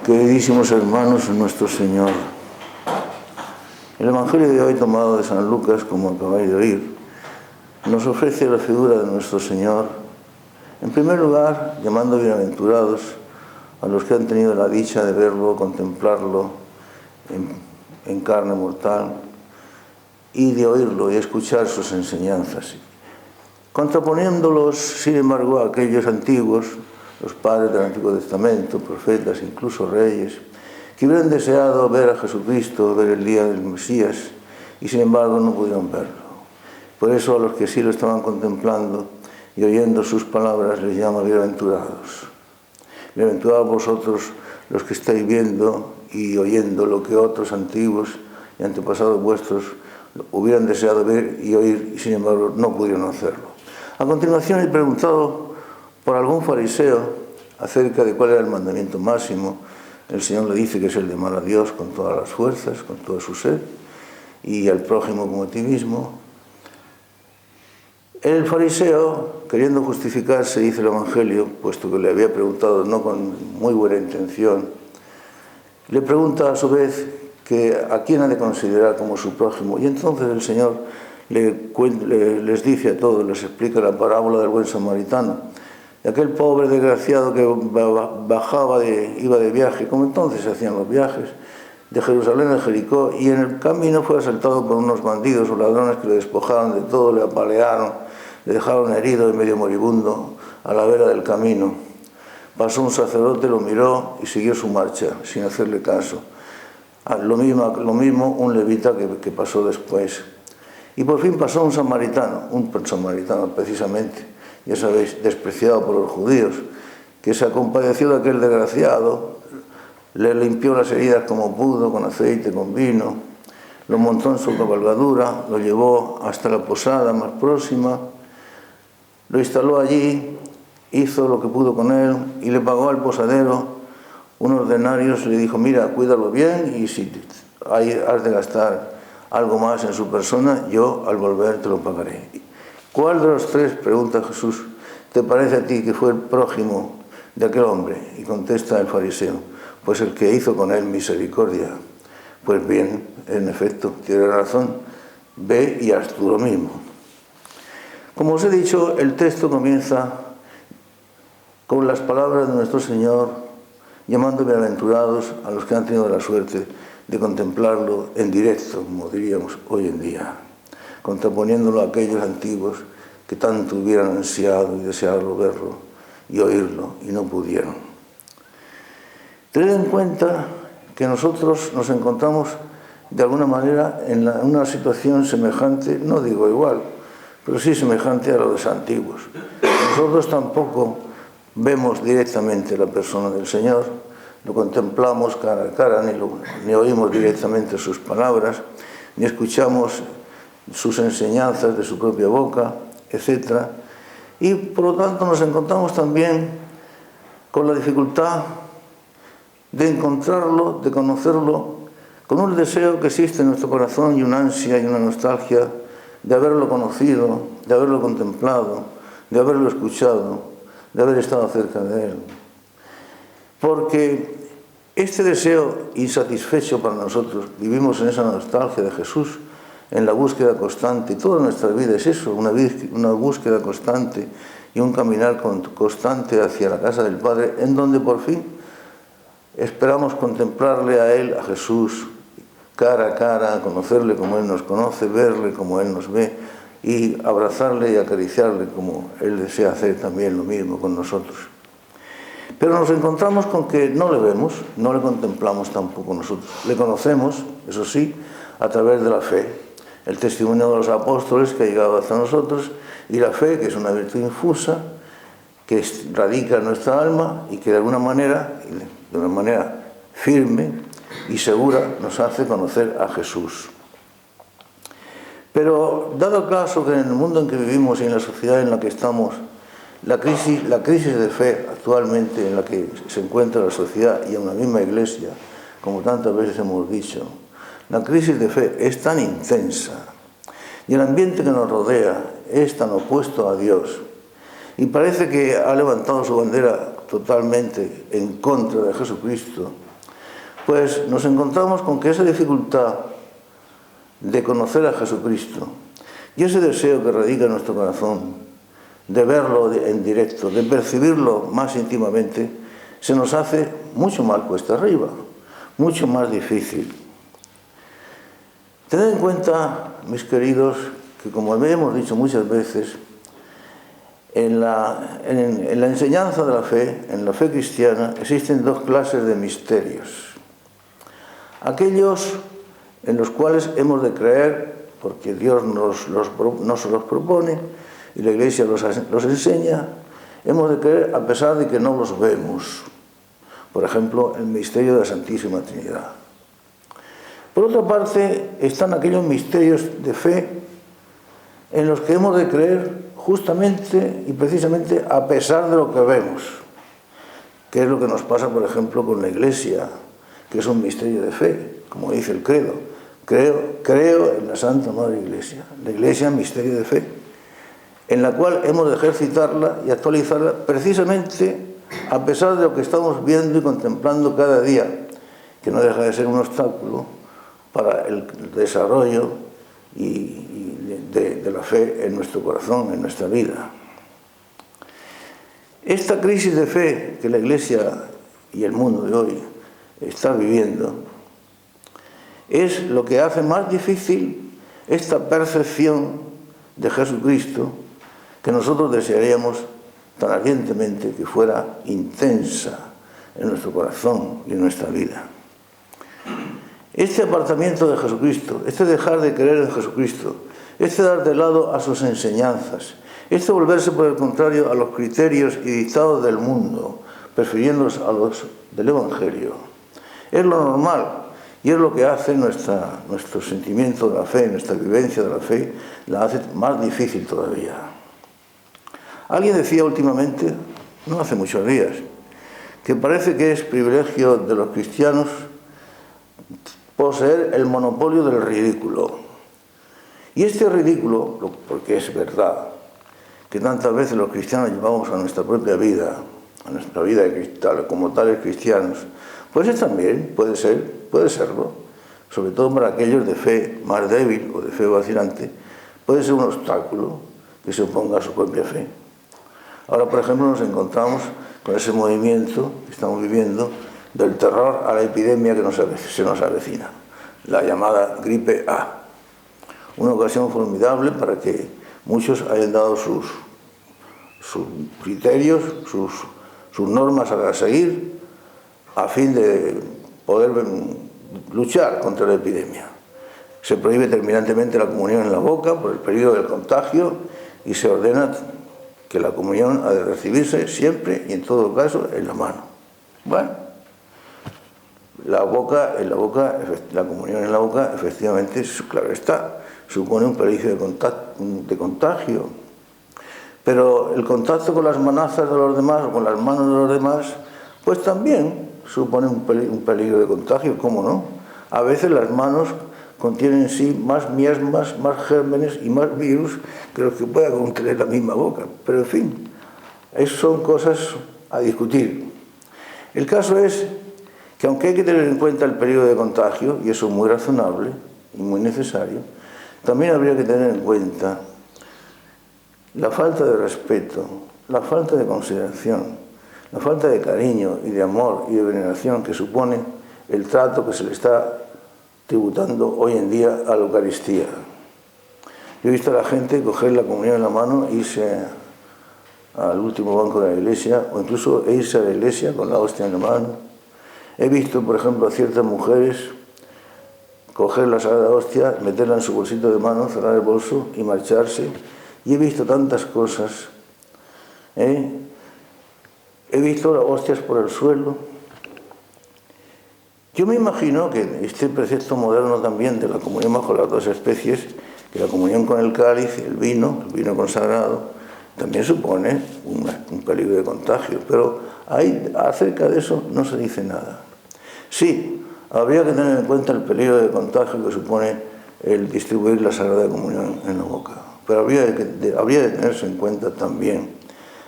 Queridísimos hermanos en nuestro Señor, el Evangelio de hoy, tomado de San Lucas, como acabáis de oír, nos ofrece la figura de nuestro Señor, en primer lugar, llamando bienaventurados a los que han tenido la dicha de verlo, contemplarlo en carne mortal, y de oírlo y escuchar sus enseñanzas, contraponiéndolos, sin embargo, a aquellos antiguos, los padres del Antiguo Testamento, profetas, incluso reyes, que hubieran deseado ver a Jesucristo, ver el día del Mesías, y sin embargo no pudieron verlo. Por eso a los que sí lo estaban contemplando y oyendo sus palabras les llama bienaventurados. Bienaventurados vosotros los que estáis viendo y oyendo lo que otros antiguos y antepasados vuestros hubieran deseado ver y oír, y sin embargo no pudieron hacerlo. A continuación he preguntado por algún fariseo acerca de cuál era el mandamiento máximo. El Señor le dice que es el de amar a Dios con todas las fuerzas, con todo su ser, y al prójimo como a ti mismo. El fariseo, queriendo justificarse, dice el Evangelio, puesto que le había preguntado no con muy buena intención, le pregunta a su vez que a quién ha de considerar como su prójimo. Y entonces el Señor les dice a todos, les explica la parábola del buen samaritano, de aquel pobre desgraciado que iba de viaje, como entonces se hacían los viajes, de Jerusalén a Jericó, y en el camino fue asaltado por unos bandidos o ladrones que le despojaron de todo, le apalearon, le dejaron herido y medio moribundo a la vera del camino. Pasó un sacerdote, lo miró y siguió su marcha, sin hacerle caso. Lo mismo un levita que pasó después. Y por fin pasó un samaritano precisamente, ya sabéis, despreciado por los judíos, que se compadeció de aquel desgraciado, le limpió las heridas como pudo, con aceite, con vino, lo montó en su cabalgadura, lo llevó hasta la posada más próxima, lo instaló allí, hizo lo que pudo con él y le pagó al posadero unos denarios. Le dijo: mira, cuídalo bien, y si has de gastar algo más en su persona, yo al volver te lo pagaré. ¿Cuál de los tres, pregunta Jesús, te parece a ti que fue el prójimo de aquel hombre? Y contesta el fariseo: pues el que hizo con él misericordia. Pues bien, en efecto, tiene razón, ve y haz tú lo mismo. Como os he dicho, el texto comienza con las palabras de nuestro Señor, llamando bienaventurados a los que han tenido la suerte de contemplarlo en directo, como diríamos hoy en día, contraponiéndolo a aquellos antiguos que tanto hubieran ansiado y deseado verlo y oírlo y no pudieron. Tened en cuenta que nosotros nos encontramos de alguna manera en una situación semejante, no digo igual, pero sí semejante a lo de los antiguos. Nosotros tampoco vemos directamente la persona del Señor, lo contemplamos cara a cara, ni oímos directamente sus palabras, ni escuchamos sus enseñanzas de su propia boca, etc. Y por lo tanto nos encontramos también con la dificultad de encontrarlo, de conocerlo, con un deseo que existe en nuestro corazón y una ansia y una nostalgia de haberlo conocido, de haberlo contemplado, de haberlo escuchado, de haber estado cerca de él. Porque este deseo insatisfecho para nosotros, vivimos en esa nostalgia de Jesús, en la búsqueda constante, y toda nuestra vida es eso, una búsqueda constante y un caminar constante hacia la casa del Padre, en donde por fin esperamos contemplarle a Él, a Jesús, cara a cara, conocerle como Él nos conoce, verle como Él nos ve, y abrazarle y acariciarle como Él desea hacer también lo mismo con nosotros. Pero nos encontramos con que no le vemos, no le contemplamos tampoco nosotros. Le conocemos, eso sí, a través de la fe, el testimonio de los apóstoles que ha llegado hasta nosotros, y la fe, que es una virtud infusa, que radica en nuestra alma y que de alguna manera, de una manera firme y segura, nos hace conocer a Jesús. Pero dado el caso que en el mundo en que vivimos y en la sociedad en la que estamos, la crisis de fe actualmente en la que se encuentra la sociedad y en la misma Iglesia, como tantas veces hemos dicho, la crisis de fe es tan intensa y el ambiente que nos rodea es tan opuesto a Dios, y parece que ha levantado su bandera totalmente en contra de Jesucristo, Pues nos encontramos con que esa dificultad de conocer a Jesucristo y ese deseo que radica en nuestro corazón de verlo en directo, de percibirlo más íntimamente, se nos hace mucho más cuesta arriba, mucho más difícil. Tened en cuenta, mis queridos, que como hemos dicho muchas veces, en la enseñanza de la fe, en la fe cristiana, existen dos clases de misterios. Aquellos en los cuales hemos de creer, porque Dios nos los propone y la Iglesia los enseña, hemos de creer a pesar de que no los vemos. Por ejemplo, el misterio de la Santísima Trinidad. Por otra parte, están aquellos misterios de fe en los que hemos de creer justamente y precisamente a pesar de lo que vemos, que es lo que nos pasa, por ejemplo, con la Iglesia, que es un misterio de fe, como dice el credo. Creo en la Santa Madre Iglesia. La Iglesia es un misterio de fe, en la cual hemos de ejercitarla y actualizarla precisamente a pesar de lo que estamos viendo y contemplando cada día, que no deja de ser un obstáculo para el desarrollo de la fe en nuestro corazón, en nuestra vida. Esta crisis de fe que la Iglesia y el mundo de hoy está viviendo es lo que hace más difícil esta percepción de Jesucristo que nosotros desearíamos tan ardientemente que fuera intensa en nuestro corazón y en nuestra vida. Este apartamiento de Jesucristo, este dejar de creer en Jesucristo, este dar de lado a sus enseñanzas, este volverse por el contrario a los criterios y dictados del mundo, prefiriéndolos a los del Evangelio, es lo normal y es lo que hace nuestro sentimiento de la fe, nuestra vivencia de la fe, la hace más difícil todavía. Alguien decía últimamente, no hace muchos días, que parece que es privilegio de los cristianos poseer el monopolio del ridículo. Y este ridículo, porque es verdad, que tantas veces los cristianos llevamos a nuestra propia vida, a nuestra vida como tales cristianos, pues es también, puede serlo, sobre todo para aquellos de fe más débil o de fe vacilante, puede ser un obstáculo que se oponga a su propia fe. Ahora, por ejemplo, nos encontramos con ese movimiento que estamos viviendo del terror a la epidemia que se nos avecina, la llamada gripe A. Una ocasión formidable para que muchos hayan dado sus criterios, sus normas a seguir, a fin de poder luchar contra la epidemia. Se prohíbe terminantemente la comunión en la boca por el peligro del contagio y se ordena que la comunión ha de recibirse siempre y en todo caso en la mano. Bueno, la comunión en la boca, efectivamente, claro está, supone un peligro de contagio. Pero el contacto con las manazas de los demás o con las manos de los demás, pues también supone un peligro de contagio, ¿cómo no? A veces las manos contienen en sí más miasmas, más gérmenes y más virus que los que pueda contener la misma boca. Pero en fin, esas son cosas a discutir. El caso es que aunque hay que tener en cuenta el peligro de contagio, y eso es muy razonable y muy necesario, también habría que tener en cuenta la falta de respeto, la falta de consideración, la falta de cariño y de amor y de veneración que supone el trato que se le está tributando hoy en día a la Eucaristía. Yo he visto a la gente coger la comunión en la mano, irse al último banco de la iglesia, o incluso irse a la iglesia con la hostia en la mano. He visto, por ejemplo, a ciertas mujeres coger la Sagrada Hostia, meterla en su bolsito de mano, cerrar el bolso y marcharse. Y he visto tantas cosas. He visto hostias por el suelo. Yo me imagino que este precepto moderno también de la comunión bajo las dos especies, que la comunión con el cáliz, el vino consagrado, también supone un peligro de contagio. Pero acerca de eso no se dice nada. Sí, habría que tener en cuenta el peligro de contagio que supone el distribuir la Sagrada Comunión en la boca. Pero habría de tenerse en cuenta también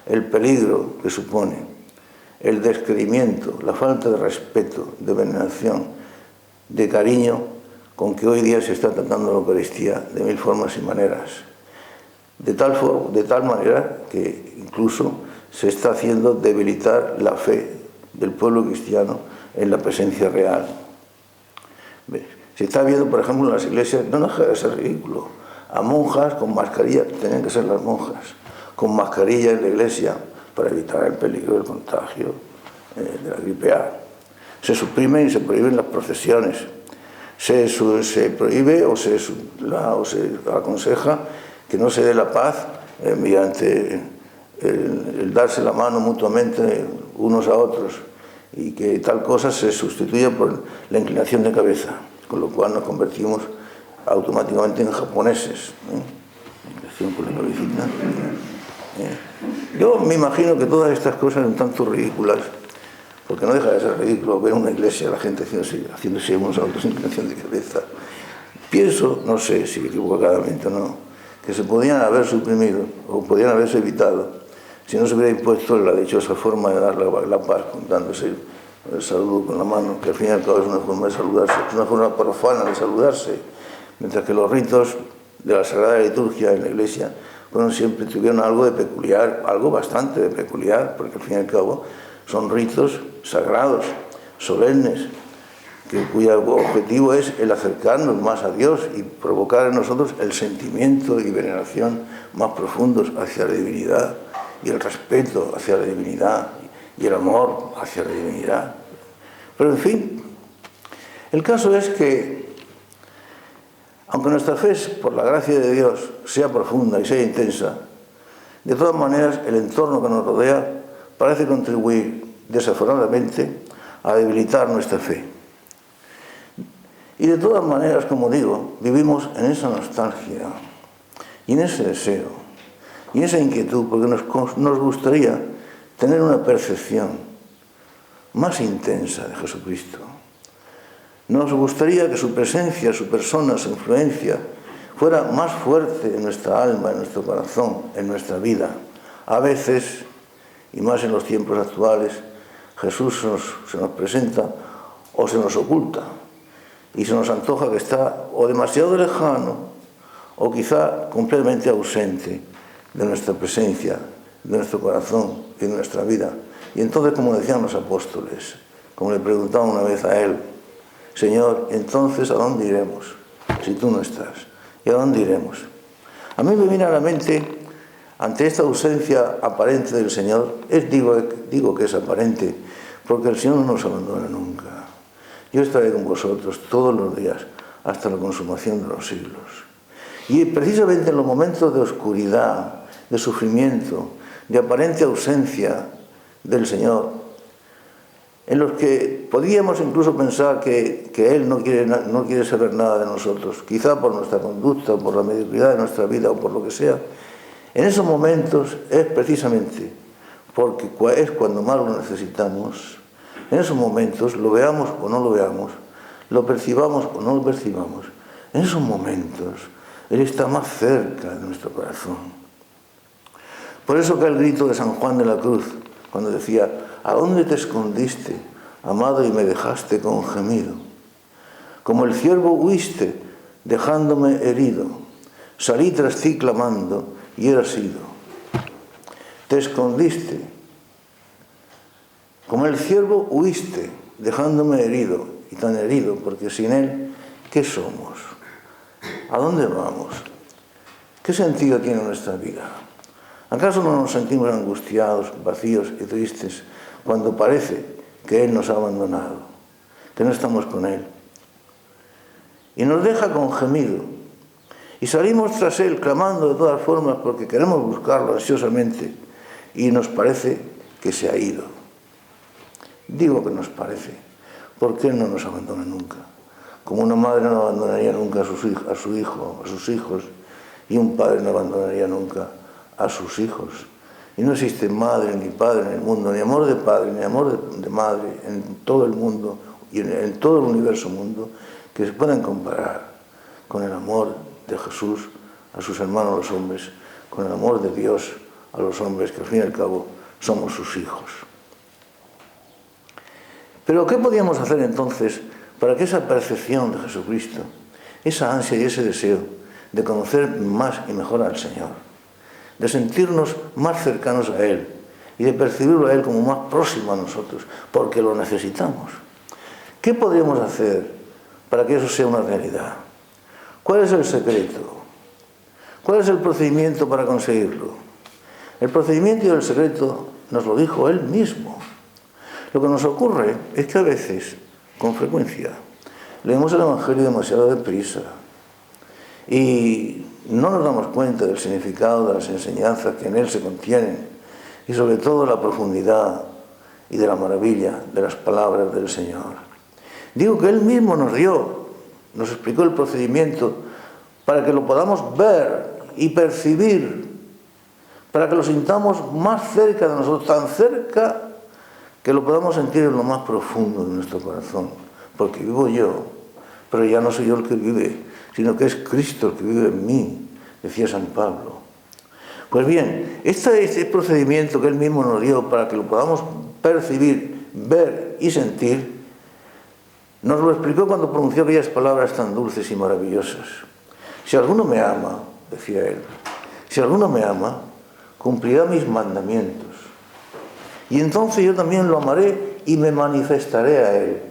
el peligro que supone el descreimiento, la falta de respeto, de veneración, de cariño con que hoy día se está tratando la Eucaristía de mil formas y maneras. De tal manera que incluso se está haciendo debilitar la fe del pueblo cristiano en la presencia real. Se está viendo, por ejemplo, en las iglesias, no deja de ser ridículo, a monjas con mascarilla, tenían que ser las monjas, con mascarilla en la iglesia para evitar el peligro del contagio de la gripe A. Se suprimen y se prohíben las procesiones. Se prohíbe o se aconseja que no se dé la paz mediante el darse la mano mutuamente unos a otros, y que tal cosa se sustituya por la inclinación de cabeza, con lo cual nos convertimos automáticamente en japoneses. Inclinación por la cabecita. Yo me imagino que todas estas cosas son tanto ridículas, porque no deja de ser ridículo ver una iglesia, la gente haciéndose unos a otros inclinación de cabeza. Pienso, no sé si equivocadamente o no, que se podían haber suprimido o podían haberse evitado si no se hubiera impuesto la dichosa forma de dar la paz, dándose el saludo con la mano, que al fin y al cabo es una forma de saludarse, es una forma profana de saludarse, mientras que los ritos de la Sagrada Liturgia en la Iglesia, bueno, siempre tuvieron algo de peculiar, algo bastante de peculiar, porque al fin y al cabo son ritos sagrados, solemnes, cuyo objetivo es el acercarnos más a Dios y provocar en nosotros el sentimiento y veneración más profundos hacia la divinidad, y el respeto hacia la divinidad, y el amor hacia la divinidad. Pero en fin, el caso es que, aunque nuestra fe, por la gracia de Dios, sea profunda y sea intensa, de todas maneras el entorno que nos rodea parece contribuir desafortunadamente a debilitar nuestra fe. Y de todas maneras, como digo, vivimos en esa nostalgia y en ese deseo y en esa inquietud, porque nos gustaría tener una percepción más intensa de Jesucristo. Nos gustaría que su presencia, su persona, su influencia fuera más fuerte en nuestra alma, en nuestro corazón, en nuestra vida. A veces, y más en los tiempos actuales, Jesús se nos presenta o se nos oculta, y se nos antoja que está o demasiado lejano o quizá completamente ausente de nuestra presencia, de nuestro corazón y de nuestra vida. Y entonces, como decían los apóstoles, como le preguntaban una vez a él, Señor, entonces ¿a dónde iremos si tú no estás? ¿Y a dónde iremos? A mí me viene a la mente, ante esta ausencia aparente del Señor, digo que es aparente, porque el Señor no nos abandona nunca. Yo estaré con vosotros todos los días hasta la consumación de los siglos. Y precisamente en los momentos de oscuridad, de sufrimiento, de aparente ausencia del Señor, en los que podríamos incluso pensar que Él no quiere saber nada de nosotros, quizá por nuestra conducta, por la mediocridad de nuestra vida o por lo que sea, en esos momentos es precisamente porque es cuando más lo necesitamos. En esos momentos, lo veamos o no lo veamos, lo percibamos o no lo percibamos, en esos momentos Él está más cerca de nuestro corazón. Por eso que el grito de San Juan de la Cruz, cuando decía, ¿a dónde te escondiste, amado, y me dejaste con gemido? Como el ciervo huiste, dejándome herido, salí tras ti clamando, y eras ido. Te escondiste. Como el ciervo huiste, dejándome herido, y tan herido, porque sin Él, ¿qué somos? ¿A dónde vamos? ¿Qué sentido tiene nuestra vida? ¿Acaso no nos sentimos angustiados, vacíos y tristes cuando parece que Él nos ha abandonado, que no estamos con Él? Y nos deja con gemido, y salimos tras Él clamando de todas formas porque queremos buscarlo ansiosamente, y nos parece que se ha ido. Digo que nos parece, porque Él no nos abandona nunca. Como una madre no abandonaría nunca a su hijo, a sus hijos, y un padre no abandonaría nunca a sus hijos. Y no existe madre ni padre en el mundo, ni amor de padre, ni amor de madre en todo el mundo y en todo el universo mundo, que se puedan comparar con el amor de Jesús a sus hermanos los hombres, con el amor de Dios a los hombres, que al fin y al cabo somos sus hijos. Pero ¿qué podíamos hacer entonces para que esa percepción de Jesucristo, esa ansia y ese deseo de conocer más y mejor al Señor, de sentirnos más cercanos a Él y de percibirlo a Él como más próximo a nosotros, porque lo necesitamos? ¿Qué podríamos hacer para que eso sea una realidad? ¿Cuál es el secreto? ¿Cuál es el procedimiento para conseguirlo? El procedimiento y el secreto nos lo dijo Él mismo. Lo que nos ocurre es que a veces, con frecuencia, leemos el Evangelio demasiado deprisa y no nos damos cuenta del significado de las enseñanzas que en él se contienen y sobre todo la profundidad y de la maravilla de las palabras del Señor. Digo que Él mismo nos explicó el procedimiento para que lo podamos ver y percibir, para que lo sintamos más cerca de nosotros, tan cerca que lo podamos sentir en lo más profundo de nuestro corazón. Porque vivo yo, pero ya no soy yo el que vive, sino que es Cristo el que vive en mí, decía San Pablo. Pues bien, este procedimiento que Él mismo nos dio para que lo podamos percibir, ver y sentir, nos lo explicó cuando pronunció aquellas palabras tan dulces y maravillosas. Si alguno me ama, decía Él, si alguno me ama, cumplirá mis mandamientos. Y entonces yo también lo amaré y me manifestaré a Él.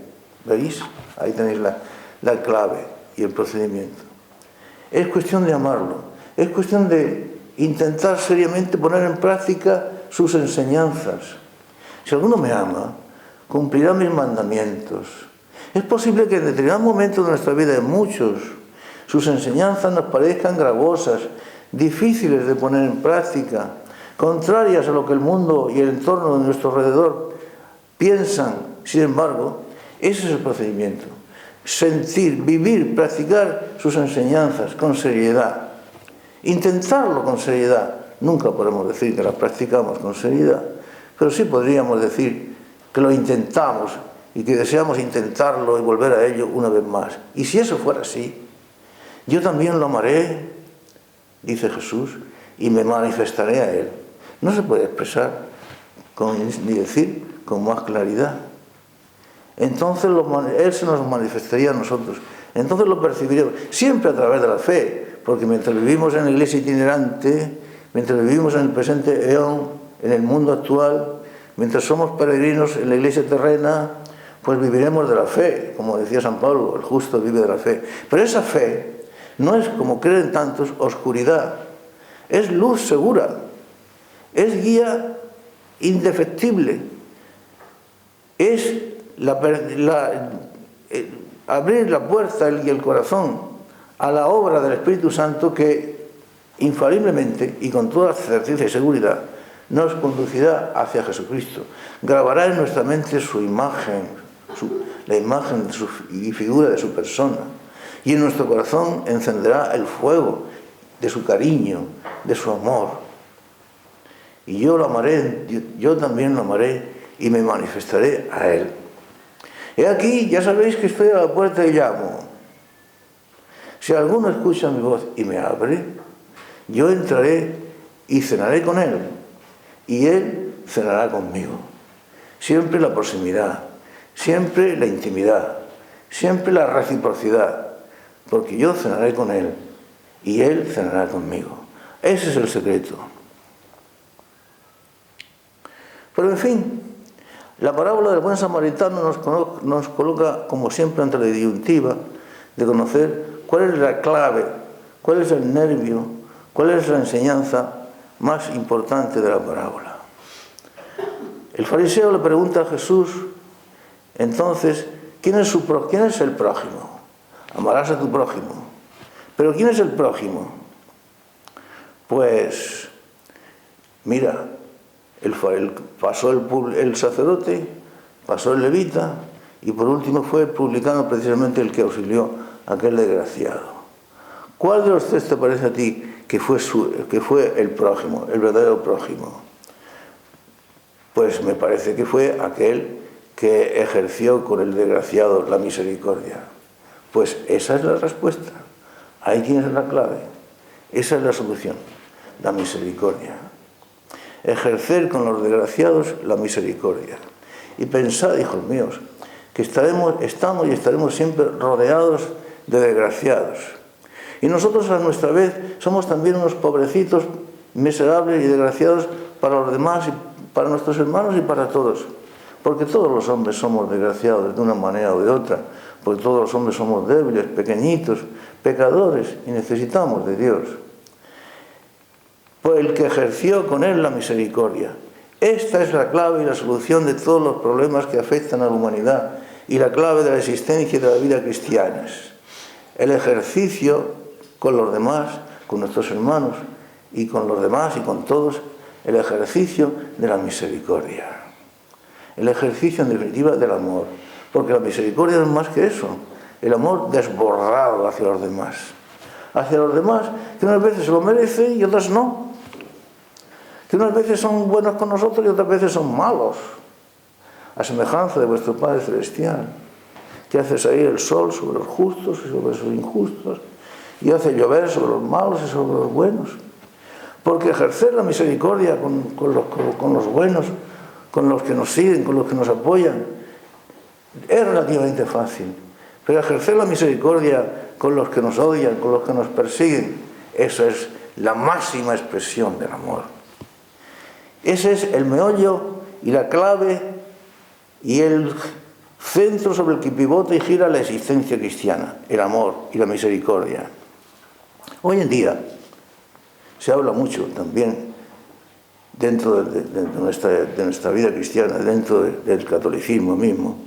¿Veis? Ahí tenéis la clave y el procedimiento. Es cuestión de amarlo. Es cuestión de intentar seriamente poner en práctica sus enseñanzas. Si alguno me ama, cumplirá mis mandamientos. Es posible que en determinados momentos de nuestra vida, en muchos, sus enseñanzas nos parezcan gravosas, difíciles de poner en práctica, contrarias a lo que el mundo y el entorno de nuestro alrededor piensan. Sin embargo, ese es el procedimiento. Sentir, vivir, practicar sus enseñanzas con seriedad. Intentarlo con seriedad. Nunca podemos decir que las practicamos con seriedad, pero sí podríamos decir que lo intentamos y que deseamos intentarlo y volver a ello una vez más. Y si eso fuera así, yo también lo amaré, dice Jesús, y me manifestaré a Él. No se puede expresar ni decir con más claridad. Entonces Él se nos manifestaría a nosotros. Entonces lo percibiremos, siempre a través de la fe, porque mientras vivimos en la iglesia itinerante, mientras vivimos en el presente eón, en el mundo actual, mientras somos peregrinos en la iglesia terrena, pues viviremos de la fe, como decía San Pablo, el justo vive de la fe. Pero esa fe no es, como creen tantos, oscuridad, es luz segura, es guía indefectible, es abrir la puerta y el corazón a la obra del Espíritu Santo que infaliblemente y con toda certeza y seguridad nos conducirá hacia Jesucristo. Grabará en nuestra mente su imagen, la imagen y figura de su persona, y en nuestro corazón encenderá el fuego de su cariño, de su amor. Y yo lo amaré, yo también lo amaré y me manifestaré a Él. He aquí, ya sabéis que estoy a la puerta y llamo. Si alguno escucha mi voz y me abre, yo entraré y cenaré con Él, y Él cenará conmigo. Siempre la proximidad, siempre la intimidad, siempre la reciprocidad, porque yo cenaré con Él y Él cenará conmigo. Ese es el secreto. Pero en fin, la parábola del buen samaritano nos coloca, como siempre, ante la disyuntiva de conocer cuál es la clave, cuál es el nervio, cuál es la enseñanza más importante de la parábola. El fariseo le pregunta a Jesús, entonces, ¿quién es el prójimo? Amarás a tu prójimo. ¿Pero quién es el prójimo? Pues, mira, pasó el sacerdote, pasó el levita, y por último fue el publicano, precisamente el que auxilió a aquel desgraciado. ¿Cuál de los tres te parece a ti que fue el prójimo, el verdadero prójimo? Pues me parece que fue aquel que ejerció con el desgraciado la misericordia. Pues esa es la respuesta. Ahí tienes la clave. Esa es la solución, la misericordia. Ejercer con los desgraciados la misericordia. Y pensad, hijos míos, que estamos y estaremos siempre rodeados de desgraciados. Y nosotros a nuestra vez somos también unos pobrecitos miserables y desgraciados para los demás, y para nuestros hermanos y para todos. Porque todos los hombres somos desgraciados de una manera o de otra, porque todos los hombres somos débiles, pequeñitos, pecadores y necesitamos de Dios. Pues el que ejerció con él la misericordia. Esta es la clave y la solución de todos los problemas que afectan a la humanidad y la clave de la existencia y de la vida cristianas. El ejercicio con los demás, con nuestros hermanos y con los demás y con todos, el ejercicio de la misericordia. El ejercicio, en definitiva, del amor. Porque la misericordia no es más que eso. El amor desbordado hacia los demás. Hacia los demás que unas veces se lo merecen y otras no. Que unas veces son buenos con nosotros y otras veces son malos. A semejanza de vuestro Padre Celestial, que hace salir el sol sobre los justos y sobre los injustos, y hace llover sobre los malos y sobre los buenos. Porque ejercer la misericordia con los buenos, con los que nos siguen, con los que nos apoyan, es relativamente fácil. Pero ejercer la misericordia con los que nos odian, con los que nos persiguen, eso es la máxima expresión del amor. Ese es el meollo y la clave y el centro sobre el que pivota y gira la existencia cristiana, el amor y la misericordia. Hoy en día se habla mucho también dentro de nuestra vida cristiana, dentro del catolicismo mismo,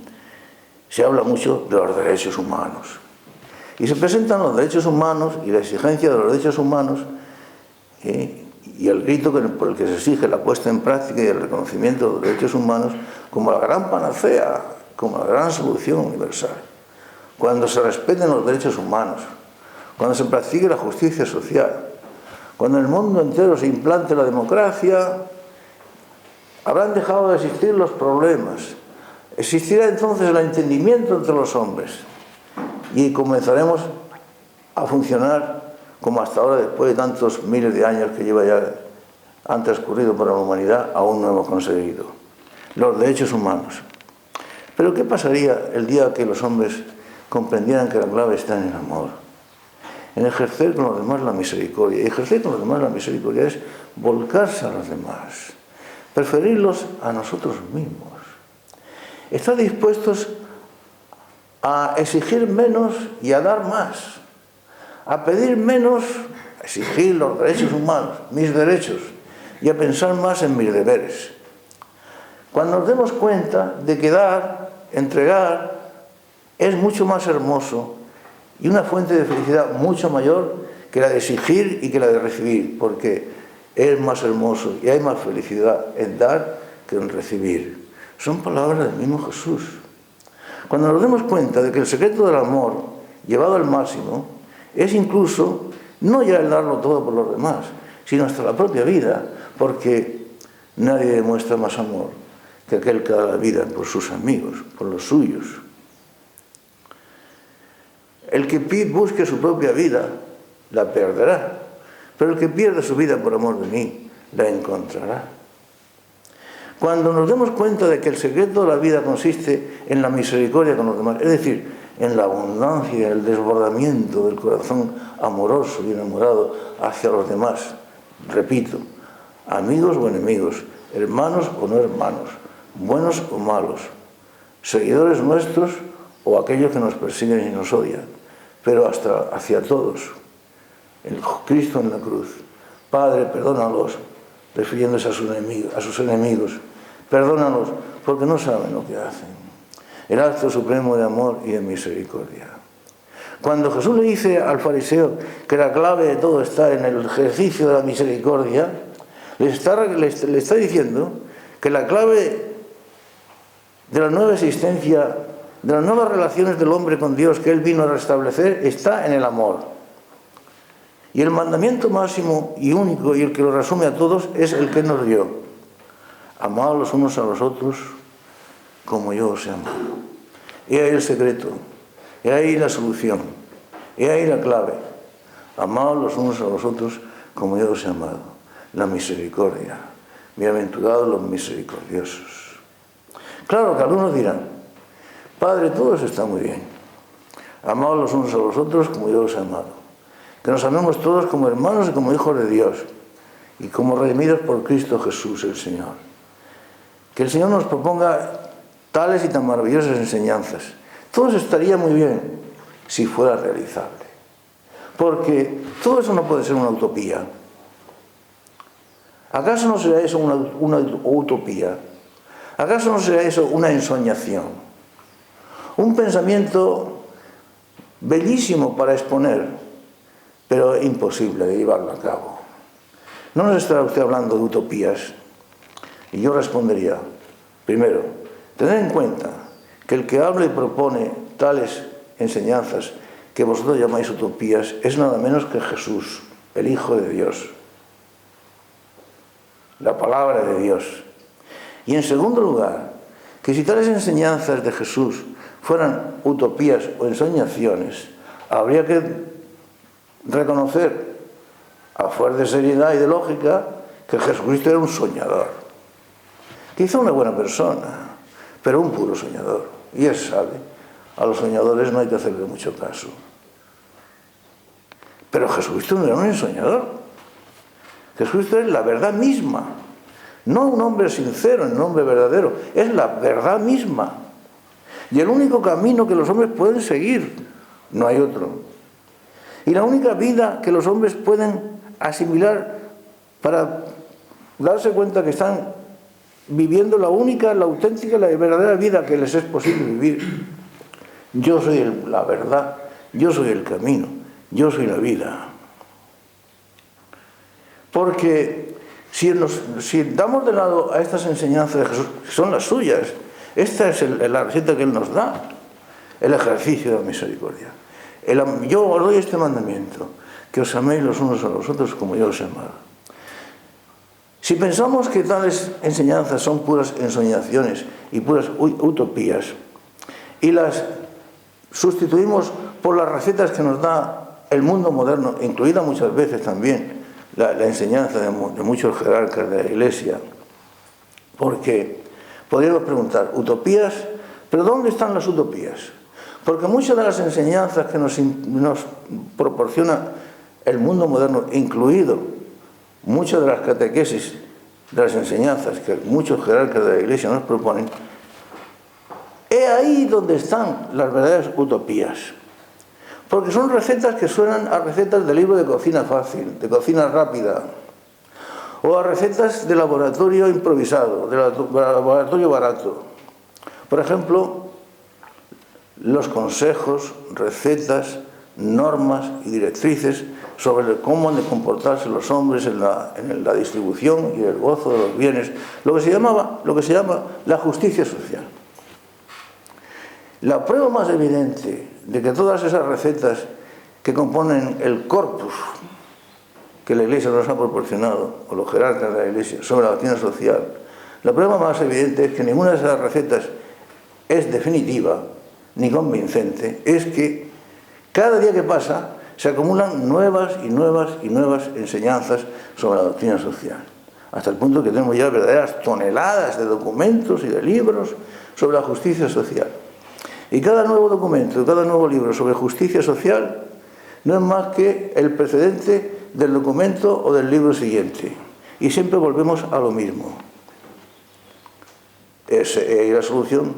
se habla mucho de los derechos humanos. Y se presentan los derechos humanos y la exigencia de los derechos humanos y el grito por el que se exige la puesta en práctica y el reconocimiento de los derechos humanos como la gran panacea, como la gran solución universal. Cuando se respeten los derechos humanos, cuando se practique la justicia social, cuando en el mundo entero se implante la democracia, habrán dejado de existir los problemas. Existirá entonces el entendimiento entre los hombres y comenzaremos a funcionar como hasta ahora, después de tantos miles de años que han transcurrido por la humanidad, aún no hemos conseguido. Los derechos humanos. Pero ¿qué pasaría el día que los hombres comprendieran que la clave está en el amor? En ejercer con los demás la misericordia. Y ejercer con los demás la misericordia es volcarse a los demás, preferirlos a nosotros mismos. Estar dispuestos a exigir menos y a dar más, a pedir menos, a exigir los derechos humanos, mis derechos, y a pensar más en mis deberes. Cuando nos demos cuenta de que dar, entregar, es mucho más hermoso y una fuente de felicidad mucho mayor que la de exigir y que la de recibir, porque es más hermoso y hay más felicidad en dar que en recibir. Son palabras del mismo Jesús. Cuando nos demos cuenta de que el secreto del amor, llevado al máximo, es incluso no ya el darlo todo por los demás, sino hasta la propia vida, porque nadie demuestra más amor que aquel que da la vida por sus amigos, por los suyos. El que busque su propia vida, la perderá, pero el que pierde su vida por amor de mí, la encontrará. Cuando nos demos cuenta de que el secreto de la vida consiste en la misericordia con los demás, es decir, en la abundancia, el desbordamiento del corazón amoroso y enamorado hacia los demás, repito, amigos o enemigos, hermanos o no hermanos, buenos o malos, seguidores nuestros o aquellos que nos persiguen y nos odian, pero hasta hacia todos. El Cristo en la cruz. Padre, perdónalos, refiriéndose a sus enemigos. Perdónalos porque no saben lo que hacen. El acto supremo de amor y de misericordia. Cuando Jesús le dice al fariseo que la clave de todo está en el ejercicio de la misericordia, le está diciendo que la clave de la nueva existencia, de las nuevas relaciones del hombre con Dios que Él vino a restablecer, está en el amor. Y el mandamiento máximo y único, y el que lo resume a todos, es el que nos dio. Amaos los unos a los otros como yo os he amado. Y ahí el secreto, y ahí la solución, y ahí la clave. Amaos los unos a los otros como yo os he amado. La misericordia. Bienaventurados los misericordiosos. Claro que algunos dirán, Padre, todo eso está muy bien. Amaos los unos a los otros como yo os he amado. Que nos amemos todos como hermanos y como hijos de Dios y como redimidos por Cristo Jesús el Señor. Que el Señor nos proponga tales y tan maravillosas enseñanzas. Todo eso estaría muy bien si fuera realizable. Porque todo eso no puede ser una utopía. ¿Acaso no será eso una utopía? ¿Acaso no será eso una ensoñación? Un pensamiento bellísimo para exponer, pero imposible de llevarlo a cabo. ¿No nos estará usted hablando de utopías? Y yo respondería, primero, tened en cuenta que el que habla y propone tales enseñanzas que vosotros llamáis utopías es nada menos que Jesús, el Hijo de Dios, la palabra de Dios. Y en segundo lugar, que si tales enseñanzas de Jesús fueran utopías o ensoñaciones, habría que reconocer, a fuerza de seriedad y de lógica, que Jesucristo era un soñador. Quizá una buena persona, pero un puro soñador. Y él sabe, a los soñadores no hay que hacerle mucho caso. Pero Jesucristo no era un ensoñador. Jesucristo es la verdad misma. No un hombre sincero, un hombre verdadero. Es la verdad misma. Y el único camino que los hombres pueden seguir, no hay otro. Y la única vida que los hombres pueden asimilar para darse cuenta que están viviendo la única, la auténtica, la verdadera vida que les es posible vivir. Yo soy la verdad, yo soy el camino, yo soy la vida. Porque si damos de lado a estas enseñanzas de Jesús, que son las suyas, esta es la receta que Él nos da, el ejercicio de la misericordia. Yo os doy este mandamiento, que os améis los unos a los otros como yo os he amado. Si pensamos que tales enseñanzas son puras ensoñaciones y puras utopías, y las sustituimos por las recetas que nos da el mundo moderno, incluida muchas veces también la enseñanza de muchos jerarcas de la Iglesia, porque podríamos preguntar, ¿utopías? ¿Pero dónde están las utopías? Porque muchas de las enseñanzas que nos proporciona el mundo moderno, incluido muchas de las catequesis de las enseñanzas que muchos jerarcas de la Iglesia nos proponen, es ahí donde están las verdaderas utopías. Porque son recetas que suenan a recetas de libro de cocina fácil, de cocina rápida, o a recetas de laboratorio improvisado, de laboratorio barato. Por ejemplo, los consejos, recetas, normas y directrices sobre cómo han de comportarse los hombres en la distribución y el gozo de los bienes, lo que se llama la justicia social. La prueba más evidente de que todas esas recetas que componen el corpus que la Iglesia nos ha proporcionado, o los jerarcas de la Iglesia, sobre la doctrina social, la prueba más evidente es que ninguna de esas recetas es definitiva ni convincente, es que cada día que pasa se acumulan nuevas y nuevas y nuevas enseñanzas sobre la doctrina social, hasta el punto que tenemos ya verdaderas toneladas de documentos y de libros sobre la justicia social. Y cada nuevo documento, cada nuevo libro sobre justicia social no es más que el precedente del documento o del libro siguiente. Y siempre volvemos a lo mismo. Es la solución,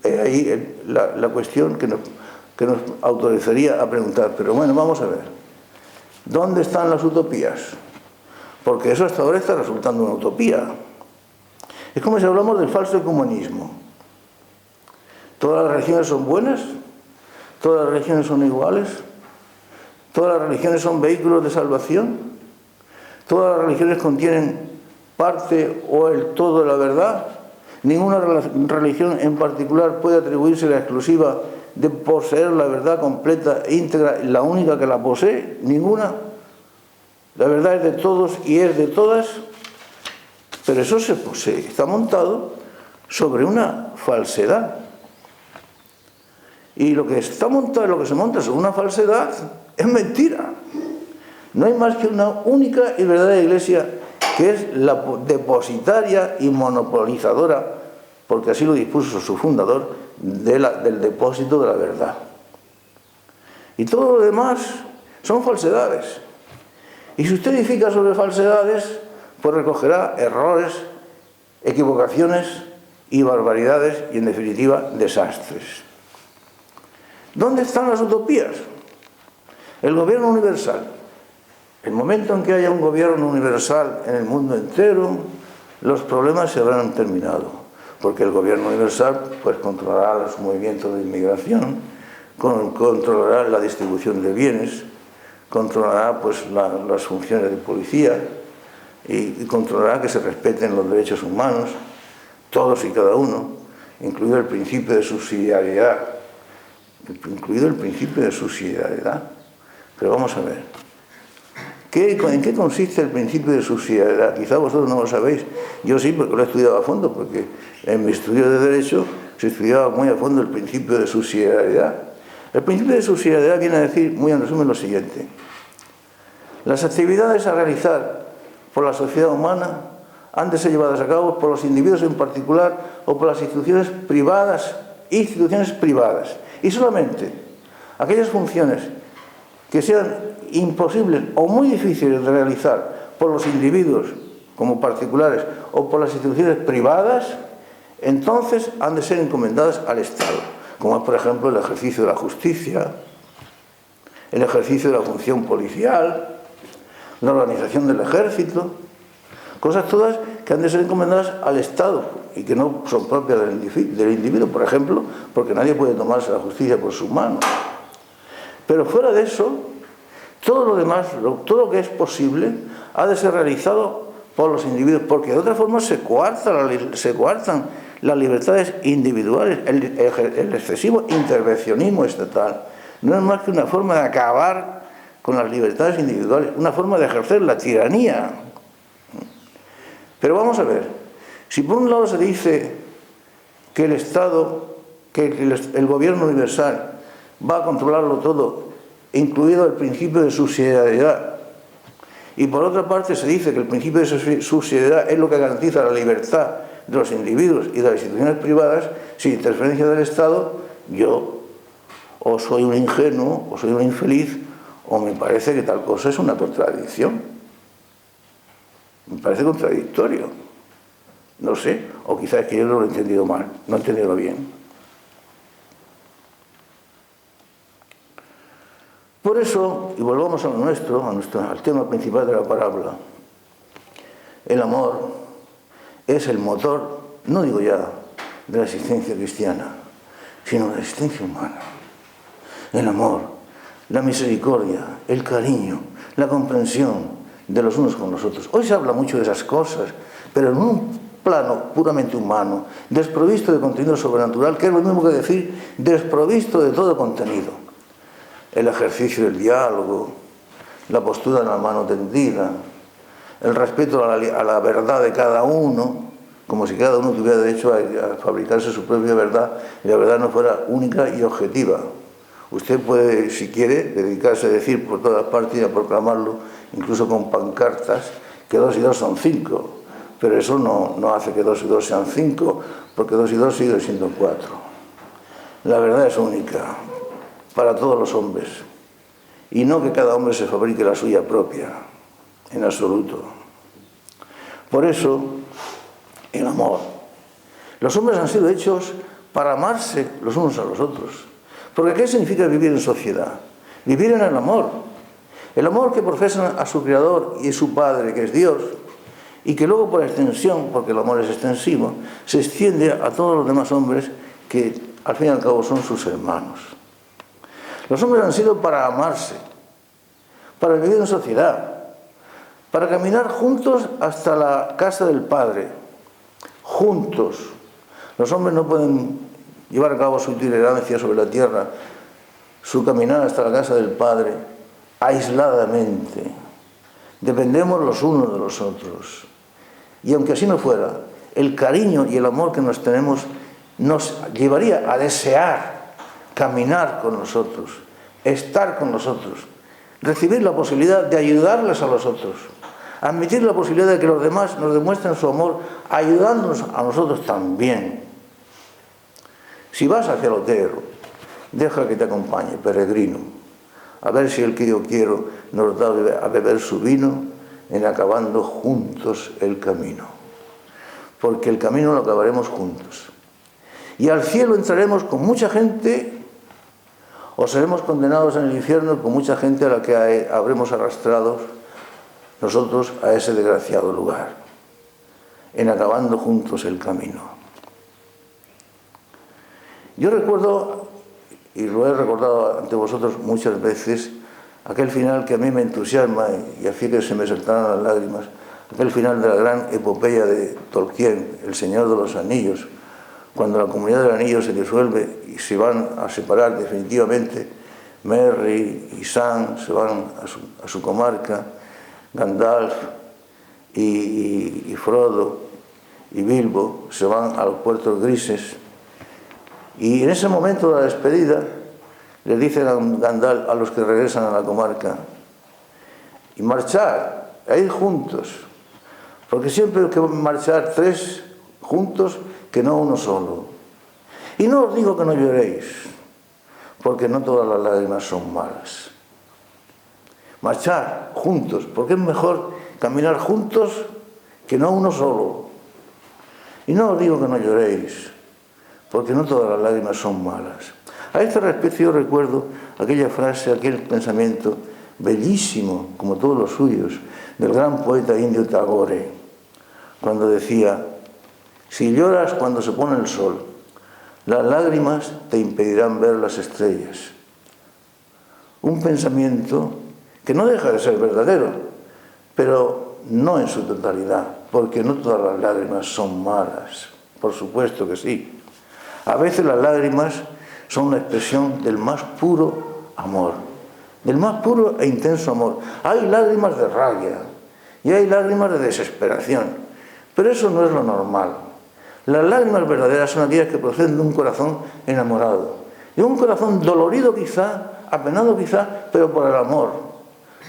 ahí la cuestión que nos autorizaría a preguntar. Pero bueno, vamos a ver. ¿Dónde están las utopías? Porque eso hasta ahora está resultando una utopía. Es como si hablamos del falso ecumenismo. ¿Todas las religiones son buenas? ¿Todas las religiones son iguales? ¿Todas las religiones son vehículos de salvación? ¿Todas las religiones contienen parte o el todo de la verdad? ¿Ninguna religión en particular puede atribuirse la exclusiva de poseer la verdad completa e íntegra, la única que la posee? Ninguna. La verdad es de todos y es de todas, pero eso se posee, está montado sobre una falsedad. Y lo que se monta sobre una falsedad es mentira. No hay más que una única y verdadera Iglesia, que es la depositaria y monopolizadora, porque así lo dispuso su fundador, del depósito de la verdad. Y todo lo demás son falsedades. Y si usted edifica sobre falsedades, pues recogerá errores, equivocaciones y barbaridades y, en definitiva, desastres. ¿Dónde están las utopías? El gobierno universal. El momento en que haya un gobierno universal en el mundo entero, los problemas se habrán terminado, porque el gobierno universal pues controlará los movimientos de inmigración, controlará la distribución de bienes, controlará pues las funciones de policía y controlará que se respeten los derechos humanos, todos y cada uno, incluido el principio de subsidiariedad. Pero vamos a ver, ¿en qué consiste el principio de subsidiariedad? Quizá vosotros no lo sabéis, yo sí, porque lo he estudiado a fondo, porque en mi estudio de Derecho se estudiaba muy a fondo el principio de subsidiariedad. El principio de subsidiariedad viene a decir, muy en resumen, lo siguiente: las actividades a realizar por la sociedad humana han de ser llevadas a cabo por los individuos en particular o por las instituciones privadas, y solamente aquellas funciones que sean imposibles o muy difíciles de realizar por los individuos como particulares o por las instituciones privadas, entonces han de ser encomendadas al Estado, como por ejemplo el ejercicio de la justicia, el ejercicio de la función policial, la organización del ejército, cosas todas que han de ser encomendadas al Estado y que no son propias del individuo, por ejemplo, porque nadie puede tomarse la justicia por sus manos. Pero fuera de eso, todo lo demás, todo lo que es posible, ha de ser realizado por los individuos, porque de otra forma se coartan las libertades individuales. El excesivo intervencionismo estatal no es más que una forma de acabar con las libertades individuales, una forma de ejercer la tiranía. Pero vamos a ver, si por un lado se dice que el Estado, que el gobierno universal va a controlarlo todo, incluido el principio de subsidiariedad, y por otra parte se dice que el principio de subsidiariedad es lo que garantiza la libertad de los individuos y de las instituciones privadas sin interferencia del Estado, yo o soy un ingenuo, o soy un infeliz, o me parece que tal cosa es una contradicción. Me parece contradictorio. No sé, o quizás es que yo no lo he entendido mal, no he entendido bien. Por eso, y volvamos a lo nuestro, al tema principal de la parábola, el amor es el motor, no digo ya de la existencia cristiana, sino de la existencia humana. El amor, la misericordia, el cariño, la comprensión de los unos con los otros. Hoy se habla mucho de esas cosas, pero en un plano puramente humano, desprovisto de contenido sobrenatural, que es lo mismo que decir desprovisto de todo contenido. El ejercicio del diálogo, la postura de la mano tendida, el respeto a la verdad de cada uno, como si cada uno tuviera derecho a fabricarse su propia verdad y la verdad no fuera única y objetiva. Usted puede, si quiere, dedicarse a decir por todas partes y a proclamarlo, incluso con pancartas, que 2 y 2 son 5, pero eso no hace que 2 y 2 sean 5, porque 2 y 2 sigue siendo 4. La verdad es única para todos los hombres, y no que cada hombre se fabrique la suya propia, en absoluto. Por eso, el amor. Los hombres han sido hechos para amarse los unos a los otros. Porque ¿qué significa vivir en sociedad? Vivir en el amor. El amor que profesan a su Creador y su Padre, que es Dios, y que luego por extensión, porque el amor es extensivo, se extiende a todos los demás hombres que al fin y al cabo son sus hermanos. Los hombres han sido para amarse, para vivir en sociedad, para caminar juntos hasta la casa del Padre, juntos. Los hombres no pueden llevar a cabo su itinerancia sobre la tierra, su caminar hasta la casa del Padre, aisladamente. Dependemos los unos de los otros. Y aunque así no fuera, el cariño y el amor que nos tenemos nos llevaría a desear caminar con nosotros, estar con nosotros, recibir la posibilidad de ayudarles a los otros, admitir la posibilidad de que los demás nos demuestren su amor ayudándonos a nosotros también. Si vas hacia el Otero, deja que te acompañe, peregrino, a ver si el que yo quiero nos da a beber su vino en acabando juntos el camino. Porque el camino lo acabaremos juntos. Y al cielo entraremos con mucha gente, o seremos condenados en el infierno con mucha gente a la que habremos arrastrado nosotros a ese desgraciado lugar, en acabando juntos el camino. Yo recuerdo, y lo he recordado ante vosotros muchas veces, aquel final que a mí me entusiasma y hacía que se me saltaran las lágrimas, aquel final de la gran epopeya de Tolkien, El Señor de los Anillos, cuando la comunidad del anillo se disuelve y se van a separar definitivamente, Merry y Sam se van a su comarca, Gandalf y Frodo y Bilbo se van a los puertos grises, y en ese momento de la despedida le dicen a Gandalf a los que regresan a la comarca: y marchar, a ir juntos, porque siempre hay que marchar 3 juntos que no uno solo. Y no os digo que no lloréis, porque no todas las lágrimas son malas. Marchar juntos, porque es mejor caminar juntos que no uno solo. Y no os digo que no lloréis, porque no todas las lágrimas son malas. A este respecto yo recuerdo aquella frase, aquel pensamiento bellísimo, como todos los suyos, del gran poeta indio Tagore, cuando decía: si lloras cuando se pone el sol, las lágrimas te impedirán ver las estrellas. Un pensamiento que no deja de ser verdadero, pero no en su totalidad, porque no todas las lágrimas son malas, por supuesto que sí. A veces las lágrimas son la expresión del más puro amor, del más puro e intenso amor. Hay lágrimas de rabia y hay lágrimas de desesperación, pero eso no es lo normal. Las lágrimas verdaderas son aquellas que proceden de un corazón enamorado, de un corazón dolorido quizá, apenado quizá, pero por el amor.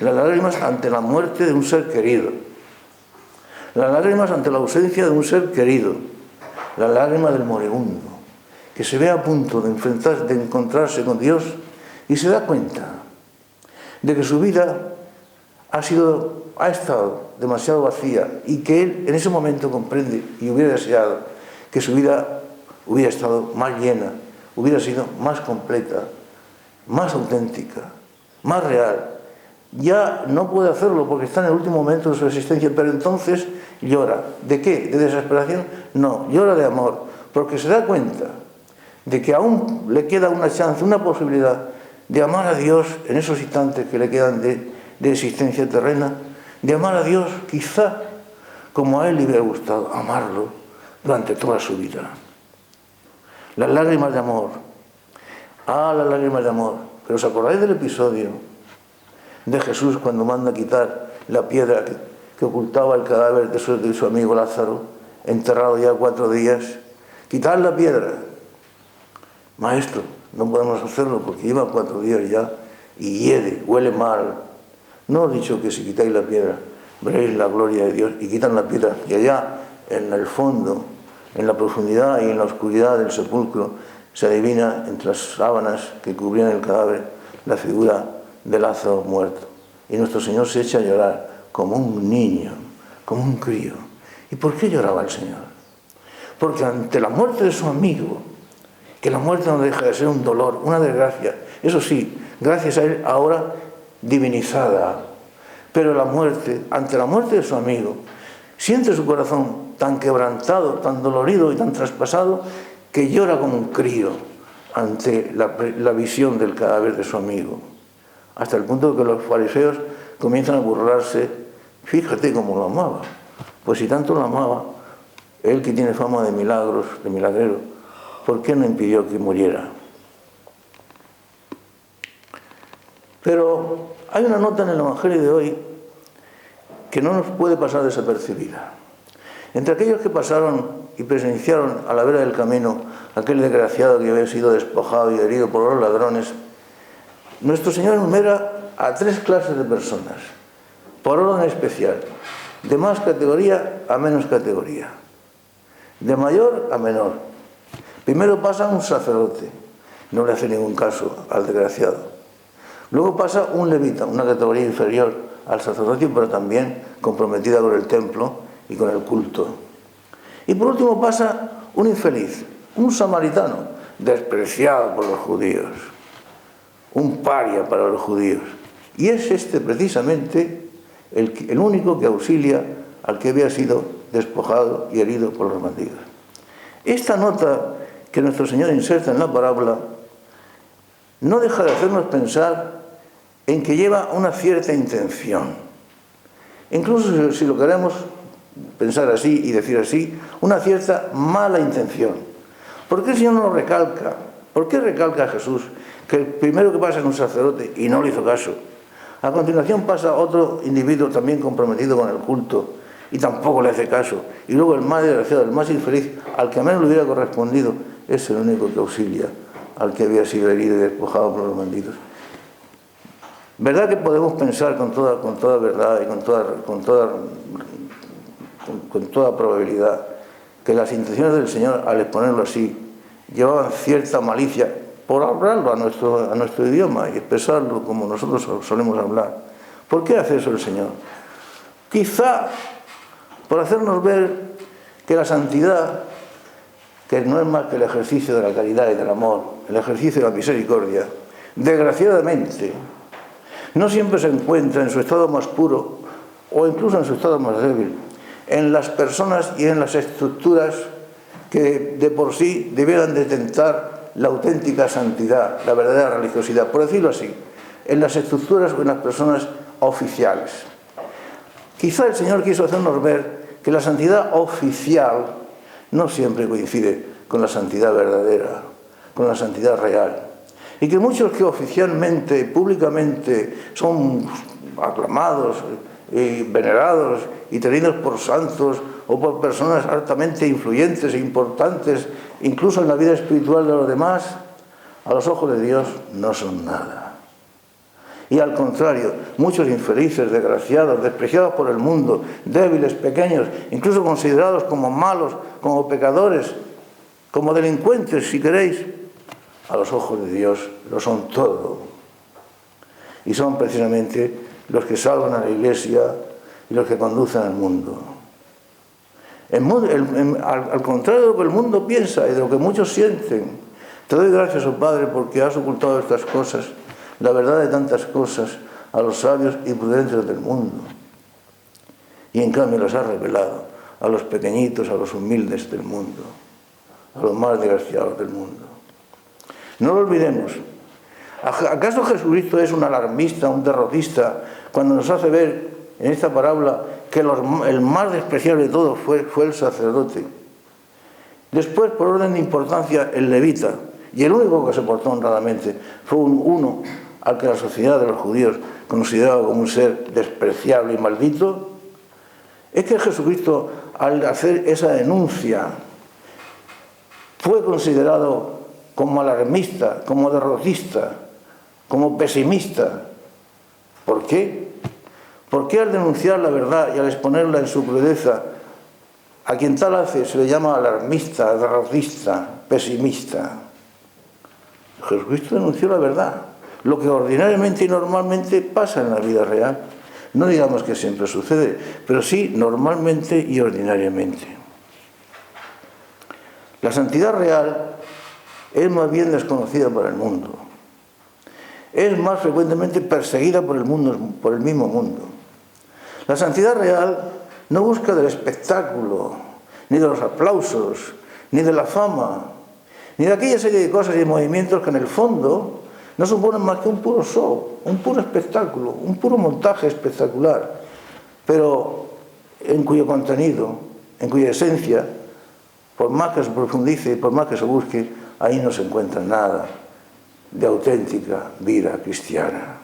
Las lágrimas ante la muerte de un ser querido, las lágrimas ante la ausencia de un ser querido, las lágrimas del moribundo, que se ve a punto de encontrarse con Dios y se da cuenta de que su vida ha estado demasiado vacía, y que él en ese momento comprende y hubiera deseado que su vida hubiera estado más llena, hubiera sido más completa, más auténtica, más real. Ya no puede hacerlo porque está en el último momento de su existencia, pero entonces llora. ¿De qué? ¿De desesperación? No, llora de amor, porque se da cuenta de que aún le queda una chance, una posibilidad de amar a Dios en esos instantes que le quedan de existencia terrena, de amar a Dios quizá como a él le hubiera gustado amarlo durante toda su vida. Las lágrimas de amor. Las lágrimas de amor. Pero ¿os acordáis del episodio de Jesús cuando manda quitar la piedra que ocultaba el cadáver de su amigo Lázaro, enterrado ya 4 días? Quitad la piedra. Maestro, no podemos hacerlo porque lleva 4 días ya y hiede, huele mal. No os he dicho que si quitáis la piedra veréis la gloria de Dios. Y quitan la piedra, y allá en el fondo, en la profundidad y en la oscuridad del sepulcro, se adivina entre las sábanas que cubrían el cadáver la figura de Lázaro muerto. Y nuestro Señor se echa a llorar como un niño, como un crío. ¿Y por qué lloraba el Señor? Porque ante la muerte de su amigo, que la muerte no deja de ser un dolor, una desgracia, eso sí, gracias a él ahora divinizada, pero la muerte, ante la muerte de su amigo, siente su corazón tan quebrantado, tan dolorido y tan traspasado, que llora como un crío ante la visión del cadáver de su amigo, hasta el punto de que los fariseos comienzan a burlarse. Fíjate cómo lo amaba, pues si tanto lo amaba, él que tiene fama de milagros, de milagrero, ¿por qué no impidió que muriera? Pero hay una nota en el Evangelio de hoy que no nos puede pasar desapercibida. Entre aquellos que pasaron y presenciaron a la vera del camino aquel desgraciado que había sido despojado y herido por los ladrones, nuestro Señor enumera a 3 clases de personas, por orden especial, de más categoría a menos categoría, de mayor a menor. Primero pasa un sacerdote, no le hace ningún caso al desgraciado. Luego pasa un levita, una categoría inferior al sacerdocio, pero también comprometida con el templo y con el culto. Y por último pasa un infeliz, un samaritano, despreciado por los judíos, un paria para los judíos. Y es este precisamente el único que auxilia al que había sido despojado y herido por los bandidos. Esta nota que nuestro Señor inserta en la parábola no deja de hacernos pensar en que lleva una cierta intención. Incluso si lo queremos pensar así y decir así, una cierta mala intención. ¿Por qué el Señor no lo recalca? ¿Por qué recalca a Jesús que el primero que pasa es un sacerdote y no le hizo caso? A continuación pasa otro individuo también comprometido con el culto y tampoco le hace caso. Y luego el más desgraciado, el más infeliz, al que menos le hubiera correspondido, es el único que auxilia al que había sido herido y despojado por los bandidos. ¿Verdad que podemos pensar con toda verdad y con toda probabilidad que las intenciones del Señor, al exponerlo así, llevaban cierta malicia por hablarlo a nuestro idioma y expresarlo como nosotros solemos hablar? ¿Por qué hace eso el Señor? Quizá por hacernos ver que la santidad, que no es más que el ejercicio de la caridad y del amor, el ejercicio de la misericordia, desgraciadamente, no siempre se encuentra en su estado más puro o incluso en su estado más débil, en las personas y en las estructuras que de por sí debieran de tentar la auténtica santidad, la verdadera religiosidad, por decirlo así, en las estructuras o en las personas oficiales. Quizá el Señor quiso hacernos ver que la santidad oficial no siempre coincide con la santidad verdadera, con la santidad real. Y que muchos que oficialmente, públicamente, son aclamados y venerados y tenidos por santos o por personas altamente influyentes e importantes, incluso en la vida espiritual de los demás, a los ojos de Dios no son nada. Y al contrario, muchos infelices, desgraciados, despreciados por el mundo, débiles, pequeños, incluso considerados como malos, como pecadores, como delincuentes, si queréis, a los ojos de Dios lo son todo. Y son precisamente los que salvan a la Iglesia y los que conducen al mundo. Al contrario de lo que el mundo piensa y de lo que muchos sienten, te doy gracias, oh Padre, porque has ocultado estas cosas, la verdad de tantas cosas, a los sabios y prudentes del mundo. Y en cambio las has revelado a los pequeñitos, a los humildes del mundo, a los más desgraciados del mundo. No lo olvidemos. ¿Acaso Jesucristo es un alarmista, un derrotista, cuando nos hace ver en esta parábola que el más despreciable de todos fue el sacerdote? Después, por orden de importancia, el levita, y el único que se portó honradamente fue uno al que la sociedad de los judíos consideraba como un ser despreciable y maldito. Es que Jesucristo, al hacer esa denuncia, fue considerado como alarmista, como derrotista, como pesimista. ¿Por qué? ¿Por qué al denunciar la verdad y al exponerla en su crudeza, a quien tal hace se le llama alarmista, derrotista, pesimista? Jesucristo denunció la verdad, lo que ordinariamente y normalmente pasa en la vida real. No digamos que siempre sucede, pero sí normalmente y ordinariamente. La santidad real es más bien desconocida por el mundo. Es más frecuentemente perseguida por el mundo, por el mismo mundo. La santidad real no busca del espectáculo, ni de los aplausos, ni de la fama, ni de aquella serie de cosas y movimientos que en el fondo no suponen más que un puro show, un puro espectáculo, un puro montaje espectacular, pero en cuyo contenido, en cuya esencia, por más que se profundice y por más que se busque, ahí no se encuentra nada de auténtica vida cristiana.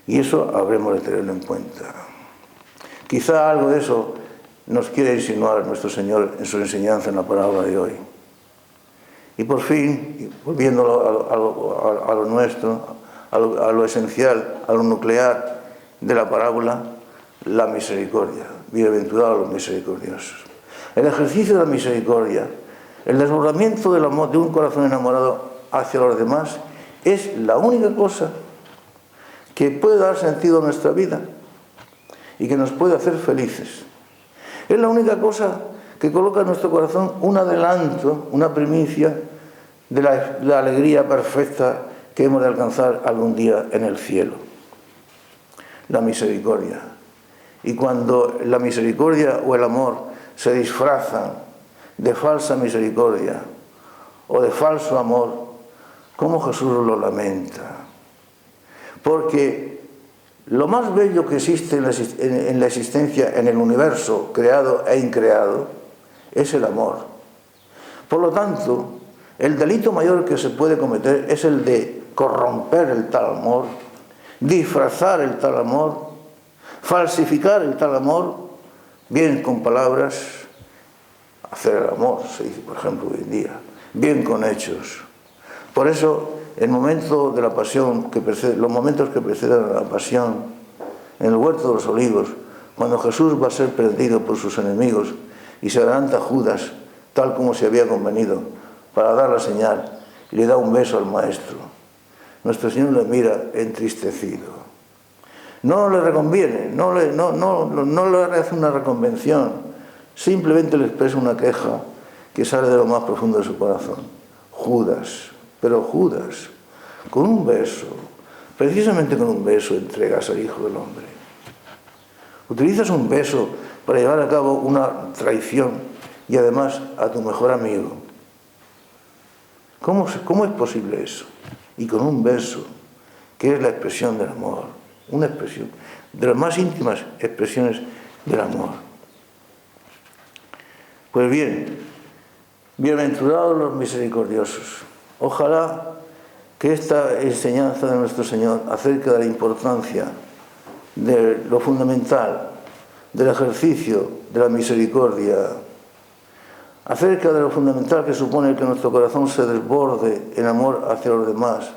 Y eso habremos de tenerlo en cuenta. Quizá algo de eso nos quiere insinuar nuestro Señor en su enseñanza en la parábola de hoy. Y por fin, volviendo a lo nuestro, a lo esencial, a lo nuclear de la parábola, la misericordia. Bienaventurados los misericordiosos. El ejercicio de la misericordia El desbordamiento del amor de un corazón enamorado hacia los demás es la única cosa que puede dar sentido a nuestra vida y que nos puede hacer felices. Es la única cosa que coloca en nuestro corazón un adelanto, una primicia de la alegría perfecta que hemos de alcanzar algún día en el cielo. La misericordia. Y cuando la misericordia o el amor se disfrazan de falsa misericordia o de falso amor, ¿cómo Jesús lo lamenta? Porque lo más bello que existe en la existencia, en el universo creado e increado, es el amor. Por lo tanto, el delito mayor que se puede cometer es el de corromper el tal amor, disfrazar el tal amor, falsificar el tal amor, bien con palabras, hacer el amor, se dice por ejemplo hoy en día, bien con hechos. Por eso, el momento de la pasión, los momentos que preceden a la pasión, en el huerto de los olivos, cuando Jesús va a ser prendido por sus enemigos y se adelanta Judas, tal como se había convenido, para dar la señal, y le da un beso al maestro. Nuestro Señor le mira entristecido. No le reconviene, no le hace una reconvención, simplemente le expresa una queja que sale de lo más profundo de su corazón. Judas, pero Judas, con un beso, precisamente con un beso entregas al Hijo del Hombre. Utilizas un beso para llevar a cabo una traición y además a tu mejor amigo. ¿Cómo es posible eso? Y con un beso, que es la expresión del amor, una expresión, de las más íntimas expresiones del amor. Pues bien, bienaventurados los misericordiosos. Ojalá que esta enseñanza de nuestro Señor acerca de la importancia de lo fundamental, del ejercicio de la misericordia, acerca de lo fundamental que supone que nuestro corazón se desborde en amor hacia los demás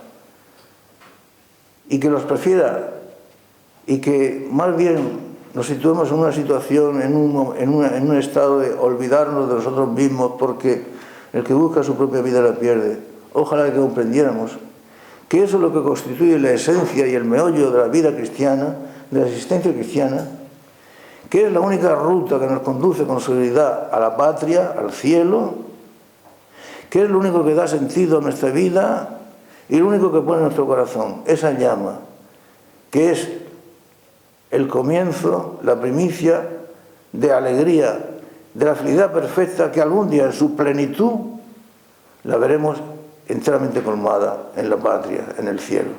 y que los prefiera y que más bien nos situemos en una situación, en un estado de olvidarnos de nosotros mismos porque el que busca su propia vida la pierde. Ojalá que comprendiéramos que eso es lo que constituye la esencia y el meollo de la vida cristiana, de la existencia cristiana, que es la única ruta que nos conduce con seguridad a la patria, al cielo, que es lo único que da sentido a nuestra vida y lo único que pone en nuestro corazón, esa llama, que es el comienzo, la primicia de alegría, de la felicidad perfecta que algún día en su plenitud la veremos enteramente colmada en la patria, en el cielo.